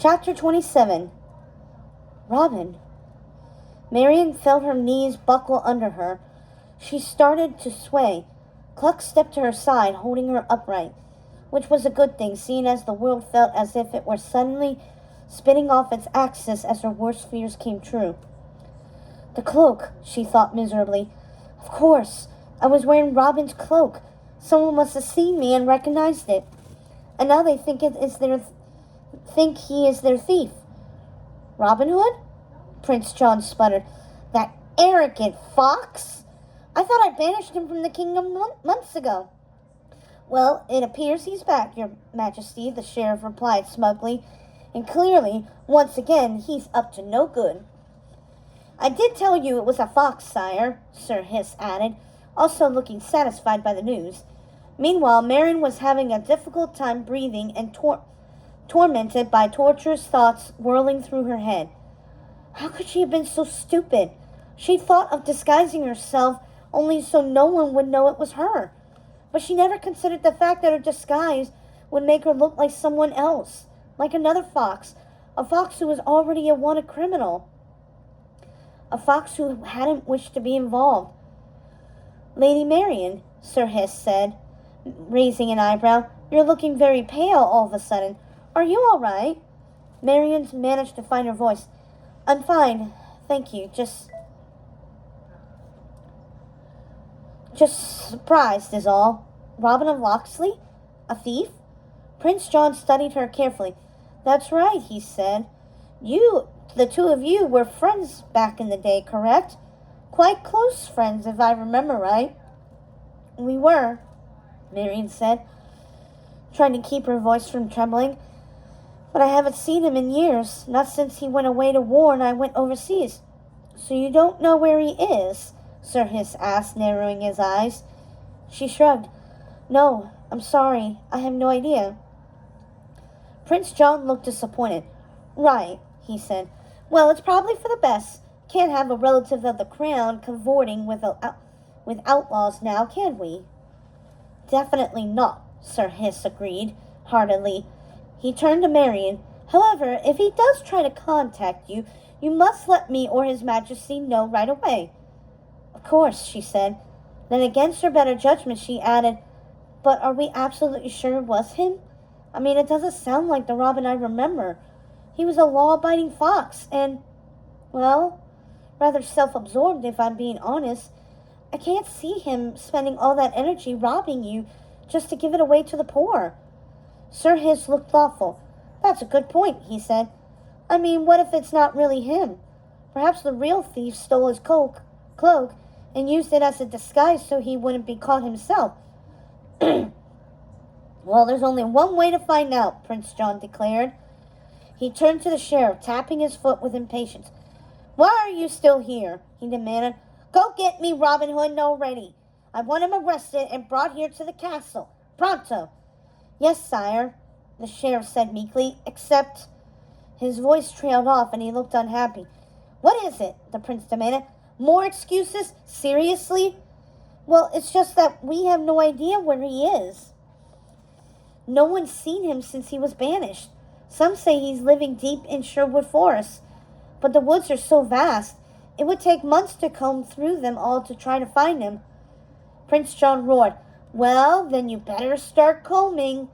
Chapter 27. Robin. Marian felt her knees buckle under her. She started to sway. Cluck stepped to her side, holding her upright, which was a good thing, seeing as the world felt as if it were suddenly spinning off its axis as her worst fears came true. The cloak, she thought miserably. Of course, I was wearing Robin's cloak. Someone must have seen me and recognized it. And now they think he is their thief. Robin Hood? Prince John sputtered. That arrogant fox! I thought I banished him from the kingdom months ago. Well, it appears he's back, Your Majesty, the sheriff replied smugly. And clearly, once again, he's up to no good. I did tell you it was a fox, sire, Sir Hiss added, also looking satisfied by the news. Meanwhile, Marian was having a difficult time breathing and tormented by torturous thoughts whirling through her head. How could she have been so stupid? She thought of disguising herself only so no one would know it was her. But she never considered the fact that her disguise would make her look like someone else, like another fox, a fox who was already a wanted criminal, a fox who hadn't wished to be involved. Lady Marian, Sir Hiss said, raising an eyebrow, you're looking very pale all of a sudden. Are you all right? Marian managed to find her voice. I'm fine, thank you. Just surprised is all. Robin of Locksley? A thief? Prince John studied her carefully. That's right, he said. The two of you were friends back in the day, correct? Quite close friends, if I remember right. We were, Marian said, trying to keep her voice from trembling. But I haven't seen him in years, not since he went away to war and I went overseas. So you don't know where he is? Sir Hiss asked, narrowing his eyes. She shrugged. No, I'm sorry, I have no idea. Prince John looked disappointed. Right, he said. Well, it's probably for the best. Can't have a relative of the crown cavorting with outlaws now, can we? Definitely not, Sir Hiss agreed, heartily. He turned to Marian. However, if he does try to contact you, you must let me or His Majesty know right away. Of course, she said. Then against her better judgment, she added, but are we absolutely sure it was him? I mean, it doesn't sound like the Robin I remember. He was a law-abiding fox and, well, rather self-absorbed if I'm being honest. I can't see him spending all that energy robbing you just to give it away to the poor. Sir Hiss looked thoughtful. That's a good point, he said. I mean, what if it's not really him? Perhaps the real thief stole his cloak and used it as a disguise so he wouldn't be caught himself. Well, there's only one way to find out, Prince John declared. He turned to the sheriff, tapping his foot with impatience. Why are you still here? He demanded. Go get me Robin Hood already. I want him arrested and brought here to the castle. Pronto. Yes, sire, the sheriff said meekly, except his voice trailed off and he looked unhappy. What is it? The prince demanded. More excuses? Seriously? Well, it's just that we have no idea where he is. No one's seen him since he was banished. Some say he's living deep in Sherwood Forest, but the woods are so vast, it would take months to comb through them all to try to find him. Prince John roared, Well, then you better start combing.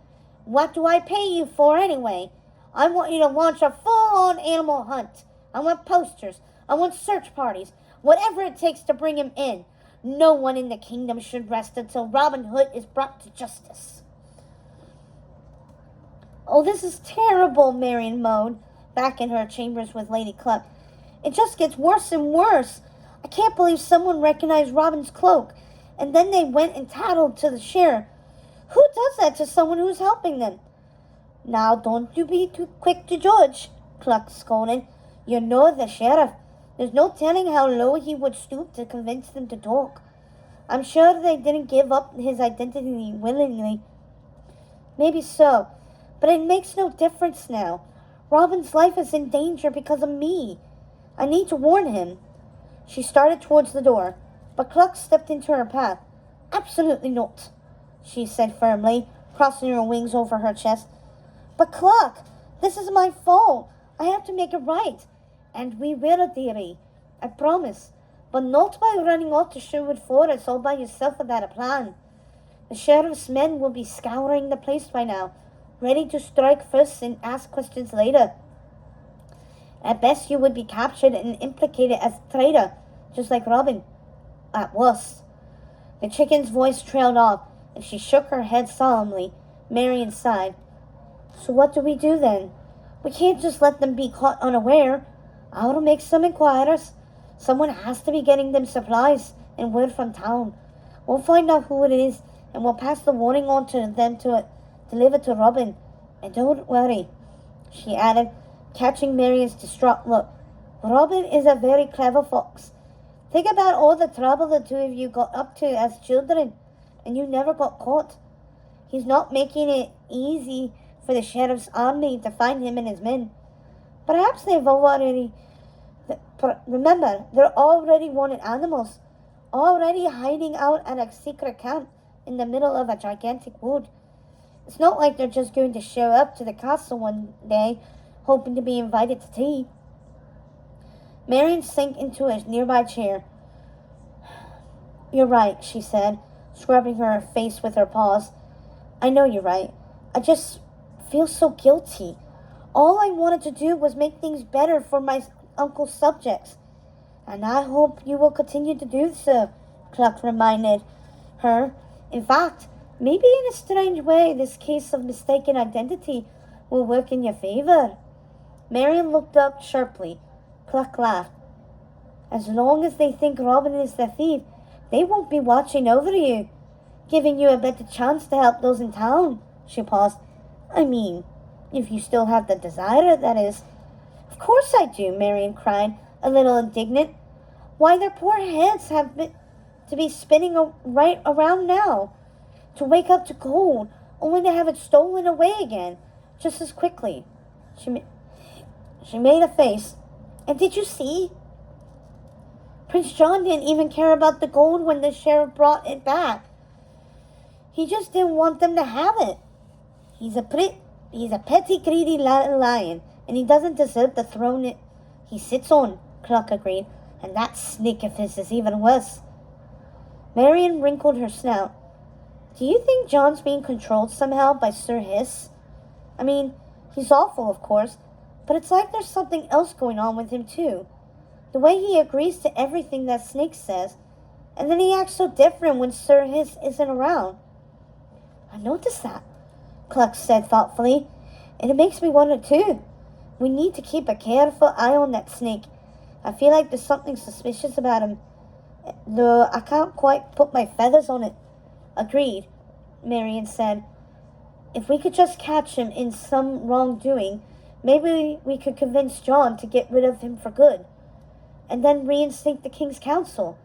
What do I pay you for anyway? I want you to launch a full-on animal hunt. I want posters. I want search parties. Whatever it takes to bring him in. No one in the kingdom should rest until Robin Hood is brought to justice. Oh, this is terrible, Marian moaned, back in her chambers with Lady Cluck. It just gets worse and worse. I can't believe someone recognized Robin's cloak, and then they went and tattled to the sheriff. Who does that to someone who's helping them? Now, don't you be too quick to judge, Cluck scolded. You know the sheriff. There's no telling how low he would stoop to convince them to talk. I'm sure they didn't give up his identity willingly. Maybe so, but it makes no difference now. Robin's life is in danger because of me. I need to warn him. She started towards the door, but Cluck stepped into her path. Absolutely not, she said firmly, crossing her wings over her chest. But Cluck, This is my fault. I have to make it right. And we will, dearie. I promise. But not by running off to Sherwood Forest all by yourself without a plan. The sheriff's men will be scouring the place by now, ready to strike first and ask questions later. At best, you would be captured and implicated as a traitor, just like Robin. At worst. The chicken's voice trailed off, and she shook her head solemnly. Marion sighed. So what do we do then? We can't just let them be caught unaware. I'll make some inquirers. Someone has to be getting them supplies and word from town. We'll find out who it is, and we'll pass the warning on to them to deliver to Robin. And don't worry, she added, catching Marion's distraught look. Robin is a very clever fox. Think about all the trouble the two of you got up to as children, and you never got caught. He's not making it easy for the sheriff's army to find him and his men. Perhaps they've already... Remember, they're already wanted animals, already hiding out at a secret camp in the middle of a gigantic wood. It's not like they're just going to show up to the castle one day, hoping to be invited to tea. Marion sank into a nearby chair. You're right, she said, scrubbing her face with her paws. I know you're right. I just feel so guilty. All I wanted to do was make things better for my uncle's subjects. And I hope you will continue to do so, Cluck reminded her. In fact, maybe in a strange way, this case of mistaken identity will work in your favor. Marion looked up sharply. Cluck laughed. As long as they think Robin is the thief, they won't be watching over you, giving you a better chance to help those in town. She paused. I mean, if you still have the desire, that is. Of course I do, Marion cried, a little indignant. Why, their poor heads have to be spinning right around now, to wake up to gold, only to have it stolen away again, just as quickly. She made a face. And did you see? Prince John didn't even care about the gold when the sheriff brought it back. He just didn't want them to have it. He's a petty, greedy lion, and he doesn't deserve the throne he sits on, Cluck agreed. And that snake of his is even worse. Marion wrinkled her snout. Do you think John's being controlled somehow by Sir Hiss? I mean, he's awful, of course, but it's like there's something else going on with him, too. The way he agrees to everything that Snake says, and then he acts so different when Sir Hiss isn't around. I noticed that, Cluck said thoughtfully, and it makes me wonder, too. We need to keep a careful eye on that snake. I feel like there's something suspicious about him, though I can't quite put my feathers on it. Agreed, Marion said. If we could just catch him in some wrongdoing, maybe we could convince John to get rid of him for good, and then reinstate the King's Council,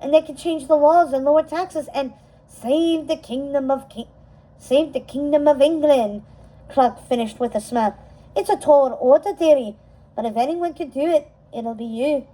and they can change the laws and lower taxes and save the kingdom of England. Cluck finished with a smile. It's a tall order, dearie, but if anyone can do it, it'll be you.